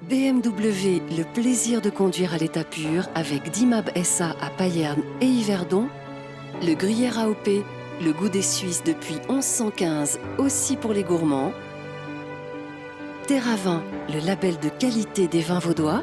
BMW, le plaisir de conduire à l'état pur avec Dimab SA à Payerne et Yverdon. Le Gruyère AOP, le goût des Suisses depuis 1115, aussi pour les gourmands. Terravin, le label de qualité des vins vaudois,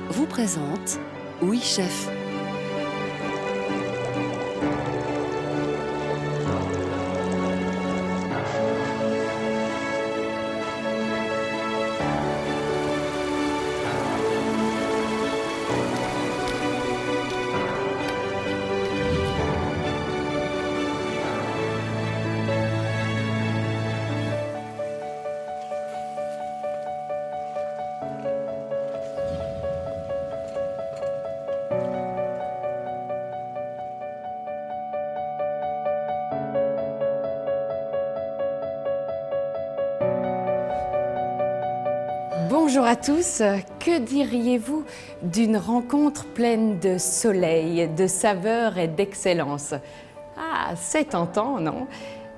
vous présente Oui Chef. Bonjour à tous, que diriez-vous d'une rencontre pleine de soleil, de saveurs et d'excellence? Ah, c'est tentant, non?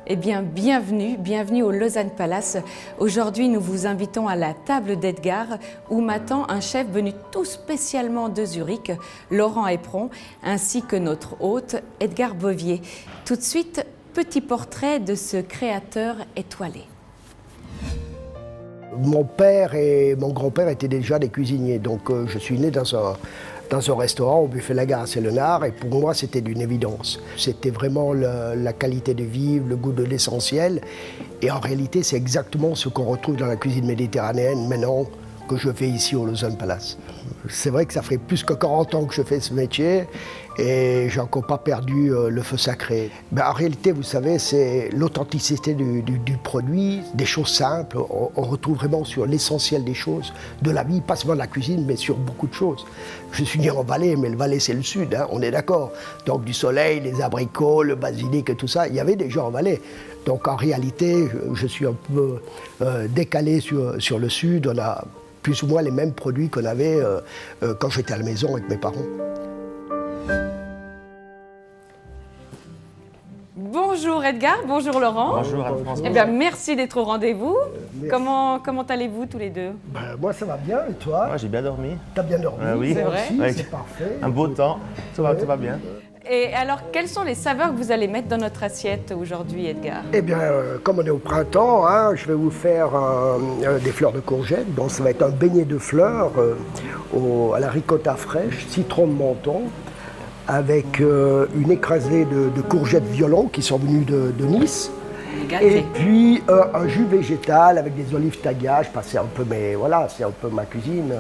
Eh bien, bienvenue au Lausanne Palace. Aujourd'hui, nous vous invitons à la table d'Edgar, où m'attend un chef venu tout spécialement de Zurich, Laurent Éperon, ainsi que notre hôte, Edgar Bovier. Tout de suite, petit portrait de ce créateur étoilé. Mon père et mon grand-père étaient déjà des cuisiniers, donc je suis né dans un restaurant au Buffet La Gare à Sélenard, et pour moi c'était d'une évidence. C'était vraiment la qualité de vivre, le goût de l'essentiel, et en réalité c'est exactement ce qu'on retrouve dans la cuisine méditerranéenne maintenant que je fais ici au Lausanne Palace. C'est vrai que ça fait plus que 40 ans que je fais ce métier, et j'ai encore pas perdu le feu sacré. Ben, en réalité, vous savez, c'est l'authenticité du produit, des choses simples. On retrouve vraiment sur l'essentiel des choses, de la vie, pas seulement de la cuisine, mais sur beaucoup de choses. Je suis né en Valais, mais le Valais c'est le sud, hein, on est d'accord. Donc du soleil, les abricots, le basilic et tout ça, il y avait des gens en Valais. Donc en réalité, je suis un peu décalé sur le sud. On a plus ou moins les mêmes produits qu'on avait quand j'étais à la maison avec mes parents. Bonjour Edgar, bonjour Laurent. Bonjour Anne-Françoise. Eh bien, merci d'être au rendez-vous. Comment allez-vous tous les deux? Moi ça va bien, et toi? Moi j'ai bien dormi. T'as bien dormi? Oui. C'est vrai? Aussi, Ouais. c'est parfait. Un beau temps, tout va bien. Et alors, quelles sont les saveurs que vous allez mettre dans notre assiette aujourd'hui, Edgar? Eh bien, comme on est au printemps, hein, je vais vous faire des fleurs de courgettes. Donc ça va être un beignet de fleurs à la ricotta fraîche, citron de menton, avec une écrasée de courgettes violon qui sont venues de Nice. Gâté. Et puis un jus végétal avec des olives taillage. C'est un peu, mais voilà, c'est un peu ma cuisine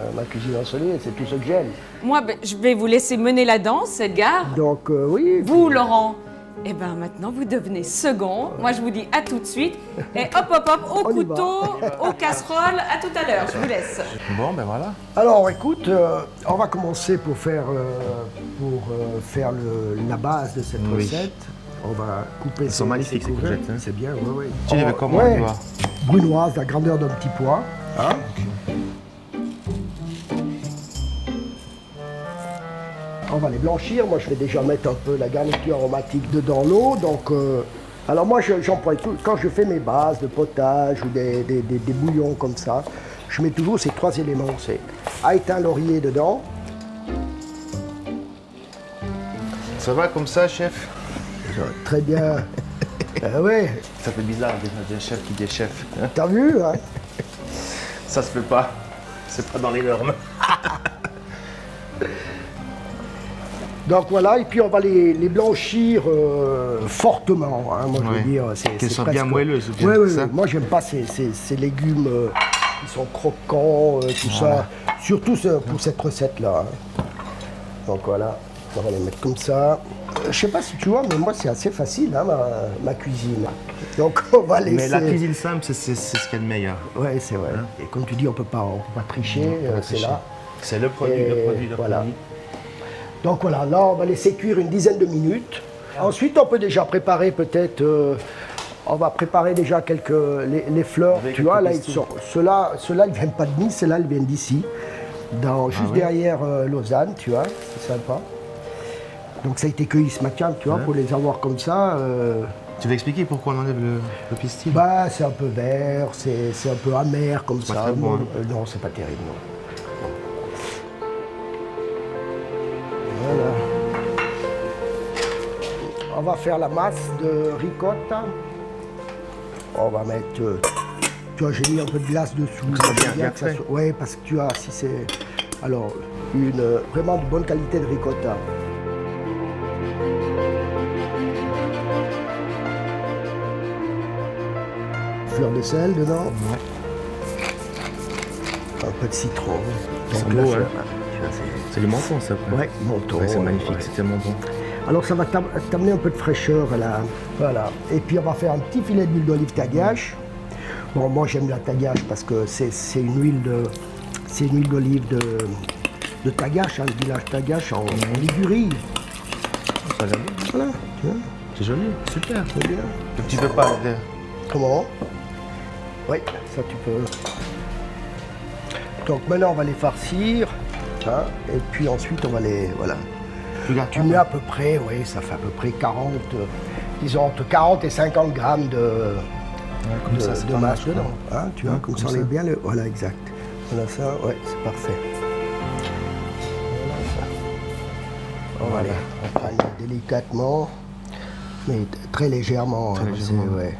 ensoleillée, c'est tout ce que j'aime. Moi, je vais vous laisser mener la danse, Edgar. Donc oui. Vous, Laurent, eh bien maintenant, vous devenez second. Moi, je vous dis à tout de suite. Et hop, au On y couteau, aux casseroles. À tout à l'heure, je vous laisse. Bon, ben voilà. Alors écoute, on va commencer pour faire la base de cette Oui. recette. On va couper Elles sont magnifiques, ces courgettes, hein. C'est bien, oui. Tu les veux comment, Ouais. toi? Brunoise, la grandeur d'un petit pois. Hein. On va les blanchir. Moi, je vais déjà mettre un peu la garniture aromatique dedans l'eau. Donc, alors moi, j'emploie tout. Quand je fais mes bases de potage ou des bouillons comme ça, je mets toujours ces trois éléments. C'est haïtin laurier dedans. Ça va comme ça, chef? Très bien. Ouais, Ça fait bizarre déjà, un chef qui dit chef. Hein? t'as vu, hein? Ça se fait pas. C'est pas dans les normes. Donc voilà, et puis on va les blanchir fortement. Hein, moi, je veux dire, Qu'elles soient bien presque- moelleuses, ou bien, Ouais, c'est ça? moi, j'aime pas ces légumes qui sont croquants, tout ça. Surtout pour cette recette-là. Hein. Donc voilà, on va les mettre comme ça. Je sais pas si tu vois, mais moi, c'est assez facile, hein, ma cuisine. Donc on va laisser... Mais la cuisine simple, c'est ce qu'il y a de meilleur. Ouais, c'est vrai. Et comme tu dis, on peut pas tricher, c'est là. C'est le produit, Et voilà. Donc voilà, là on va laisser cuire une dizaine de minutes. Ensuite on peut déjà préparer peut-être, on va préparer déjà les fleurs. Avec Tu vois, là, quelques pistons. ceux-là ils viennent pas de Nice, ceux-là ils viennent d'ici, juste oui. derrière Lausanne, tu vois, c'est sympa. Donc ça a été cueilli ce matin, tu vois, pour les avoir comme ça. Tu veux expliquer pourquoi on enlève le pistil? Bah, c'est un peu vert, c'est un peu amer comme C'est ça. pas très bon, hein. Non, c'est pas terrible, non. Voilà. On va faire la masse de ricotta. On va mettre... tu vois, j'ai mis un peu de glace dessous. Ça va bien fait. Oui, parce que tu as, si c'est... Alors, vraiment de bonne qualité de ricotta. Fleur de sel dedans. Ouais. Un peu de citron. C'est Donc beau, là, hein. tu vois, C'est du menton, ça. Quoi. Ouais, menton. Ouais, c'est magnifique, Ouais. c'est tellement bon. Alors ça va t'amener un peu de fraîcheur là. Voilà. Et puis on va faire un petit filet d'huile d'olive tagache. Bon, moi j'aime la tagache parce que c'est une huile d'olive de Tagache, hein, le village Tagache en Ligurie. Ça a l'air bien. Voilà, tu vois, C'est joli, super. c'est bien. Tu veux pas Comment? Oui, ça tu peux. Donc maintenant on va les farcir, hein, et puis ensuite on va les. Voilà. Tu mets à peu près, oui, ça fait à peu près 40, disons entre 40 et 50 grammes de c'est de pas masse mal, dedans. Hein, tu vois, Ouais, comme comme ça on ça. est bien. Voilà, exact. Voilà ça, ouais, c'est parfait. Voilà ça. On va les prendre délicatement, mais très légèrement. Très hein, légèrement. ouais.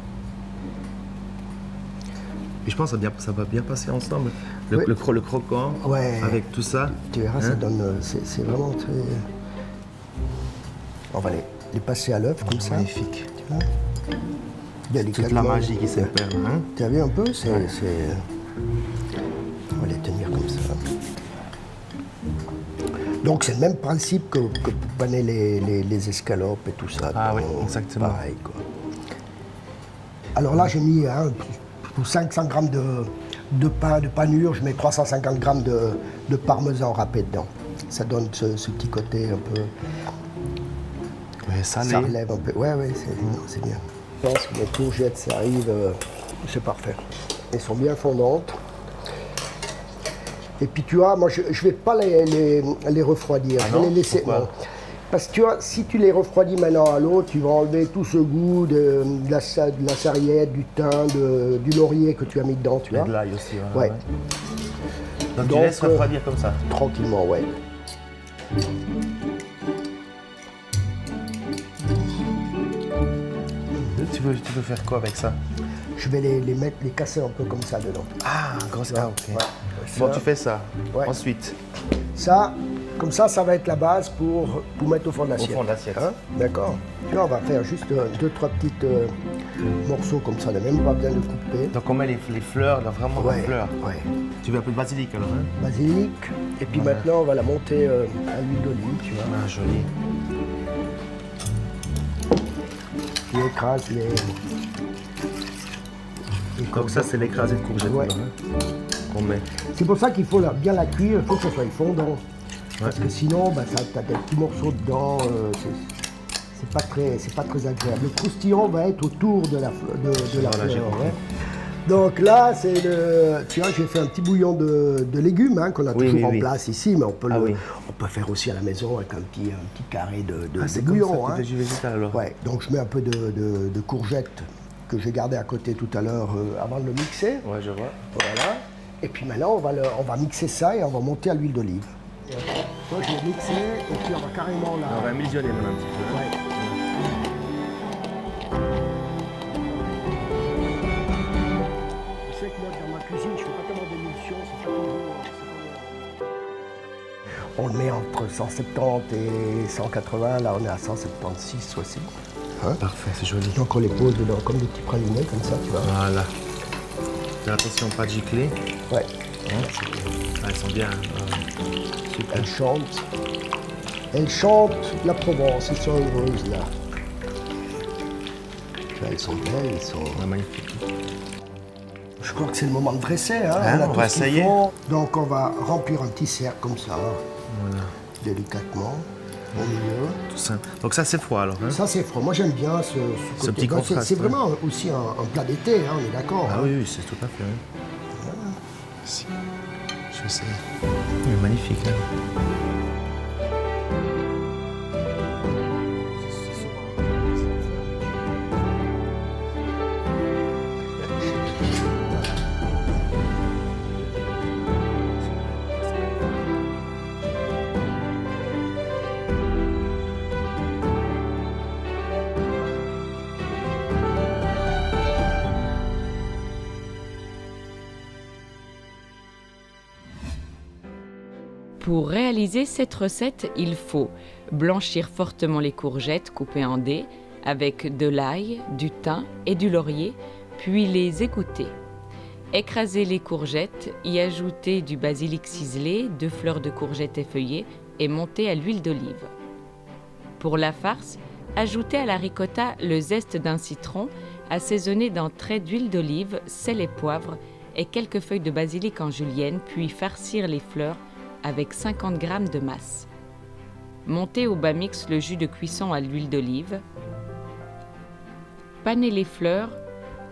Et je pense que ça va bien passer ensemble. Le, Oui. le croquant, Ouais. avec tout ça. Tu verras, ça Hein? donne. C'est vraiment très. On va les passer à l'œuf comme ça. Magnifique. Tu vois. Toute Délicatement. la magie qui s'opère. Hein? Tu as vu un peu? On va les tenir comme ça. Donc c'est le même principe que pour paner les escalopes et tout ça. Ah oui, Donc, exactement. Pareil, quoi. Alors là, j'ai mis pour 500 grammes de pain, de panure, je mets 350 grammes de parmesan râpé dedans. Ça donne ce petit côté un peu... Ouais, salé. Ça relève un peu. Ouais, c'est bien. Je pense que les courgettes, ça arrive, c'est parfait. Elles sont bien fondantes. Et puis tu vois, moi je ne vais pas les refroidir, Ah je vais non? les laisser. Pourquoi? Non. Parce que tu vois, si tu les refroidis maintenant à l'eau, tu vas enlever tout ce goût de la sarriette, du thym, du laurier que tu as mis dedans, tu Et vois. de l'ail aussi. Ouais. Donc, Donc, tu laisses refroidir comme ça. Tranquillement, ouais. Tu veux faire quoi avec ça? Je vais les casser un peu comme ça dedans. Ah, grosse. Ah, ok. Ouais. Bon, Ça. tu fais ça. Ouais. Ensuite, Ça, comme ça va être la base pour mettre au fond de l'assiette. fond de l'assiette. Hein? D'accord. Puis là, on va faire juste 2-3 petites morceaux comme ça, on n'a même pas besoin de couper. donc on met les fleurs, là, vraiment les fleurs. ouais. Tu veux un peu de basilic alors, hein? Basilic. Et puis Voilà. maintenant, on va la monter à l'huile d'olive, tu vois. Ah, joli. Qui écrase les Donc ça, c'est l'écrasé de courgettes Ouais. alors, hein, qu'on met. C'est pour ça qu'il faut bien la cuire, il faut que ça soit fondant. Parce que sinon, bah, tu as des petits morceaux dedans, c'est pas très agréable. Le croustillant va être autour de la Voilà, j'ai fleur. compris. Ouais. Donc là, tu vois, j'ai fait un petit bouillon de légumes hein, qu'on a Oui, toujours oui, en oui. place ici, mais on peut, Ah oui. on peut faire aussi à la maison avec un petit carré de Ah, c'est bouillon. comme ça, hein. tu fais du végétal alors. Ouais, donc je mets un peu de courgettes que j'ai gardé à côté tout à l'heure avant de le mixer. Ouais, je vois. Voilà. Et puis maintenant, on va mixer ça et on va monter à l'huile d'olive. Moi, je vais mixer et puis on va carrément là. On va mijoter même un petit peu. Hein. Ouais. Je sais que moi, dans ma cuisine, je fais pas tellement d'émulsion, c'est pas toujours. On le met entre 170 et 180, là on est à 176, 60. Hein? Parfait, c'est joli. Donc on les pose dedans comme des petits pralinés, comme ça, tu vois. Voilà. Fais attention, pas de gicler. Ouais. Ah, elles sont bien. Hein. Super. Elle chante. Elle chante la Provence, elles sont heureuses là. Tu vois, elles sont belles, elles sont. Ouais, magnifique. Je crois que c'est le moment de dresser. Hein. Hein, a on tout va ce qu'il essayer. faut. Donc on va remplir un petit cercle comme ça, Voilà. délicatement, au milieu. Tout ça. Donc ça, c'est froid alors. Hein. Ça c'est froid. Moi j'aime bien ce Ce côté. petit Ben, contraste, c'est hein. vraiment aussi un plat d'été, hein, on est d'accord. Ah hein. oui, oui, c'est tout à fait. Hein. Si. Je vais essayer. Oui, magnifique. Hein. Pour réaliser cette recette, il faut blanchir fortement les courgettes coupées en dés avec de l'ail, du thym et du laurier, puis les égoutter. Écraser les courgettes, y ajouter du basilic ciselé, 2 fleurs de courgettes effeuillées et monter à l'huile d'olive. Pour la farce, ajoutez à la ricotta le zeste d'un citron, assaisonné d'un trait d'huile d'olive, sel et poivre et quelques feuilles de basilic en julienne, puis farcir les fleurs avec 50 g de masse. Montez au bas mix le jus de cuisson à l'huile d'olive. Panez les fleurs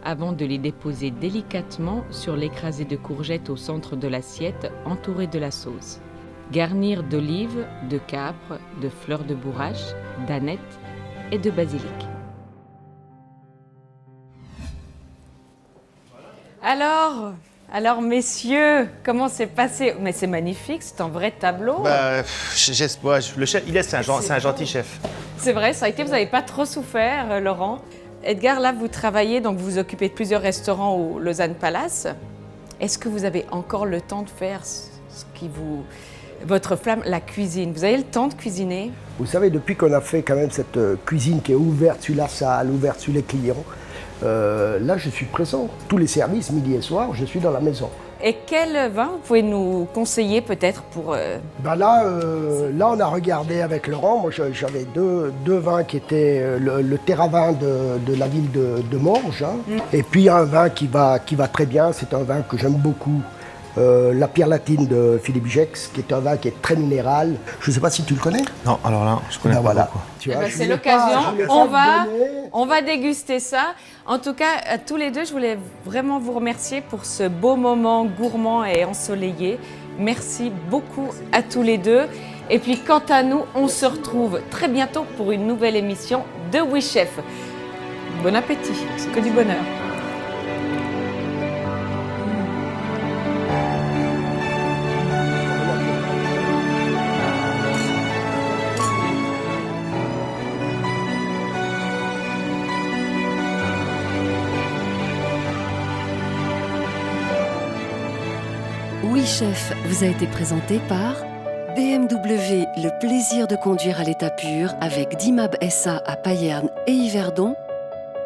avant de les déposer délicatement sur l'écrasé de courgettes au centre de l'assiette entouré de la sauce. Garnir d'olives, de capres, de fleurs de bourrache, d'anettes et de basilic. Alors messieurs, comment c'est passé? Mais c'est magnifique, c'est un vrai tableau. Bah, le chef, c'est un gentil chef. C'est vrai, ça a été, vous n'avez pas trop souffert, Laurent. Edgar, là, vous travaillez, donc vous vous occupez de plusieurs restaurants au Lausanne Palace. Est-ce que vous avez encore le temps de faire ce qui vous... votre flamme, la cuisine? Vous avez le temps de cuisiner? Vous savez, depuis qu'on a fait quand même cette cuisine qui est ouverte sur la salle, ouverte sur les clients, là, je suis présent. Tous les services, midi et soir, je suis dans la maison. Et quel vin vous pouvez nous conseiller peut-être pour... Là, on a regardé avec Laurent. Moi, j'avais deux vins qui étaient le terravin de la ville de Morges. Hein. Et puis un vin qui va très bien. C'est un vin que j'aime beaucoup. La pierre latine de Philippe Gex, qui est un vin qui est très minéral. Je ne sais pas si tu le connais. Non, alors là, je connais pas voilà. beaucoup. Tu vois, c'est l'occasion, on va déguster ça. En tout cas, à tous les deux, je voulais vraiment vous remercier pour ce beau moment gourmand et ensoleillé. Merci beaucoup à tous les deux. Et puis quant à nous, on se retrouve très bientôt pour une nouvelle émission de Oui Chef. Bon appétit, c'est que du bonheur. Oui Chef vous a été présenté par BMW, le plaisir de conduire à l'état pur avec Dimab SA à Payerne et Yverdon,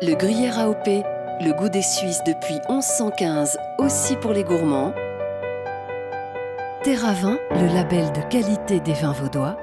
le Gruyère AOP, le goût des Suisses depuis 1115 aussi pour les gourmands, Terravin, le label de qualité des vins vaudois,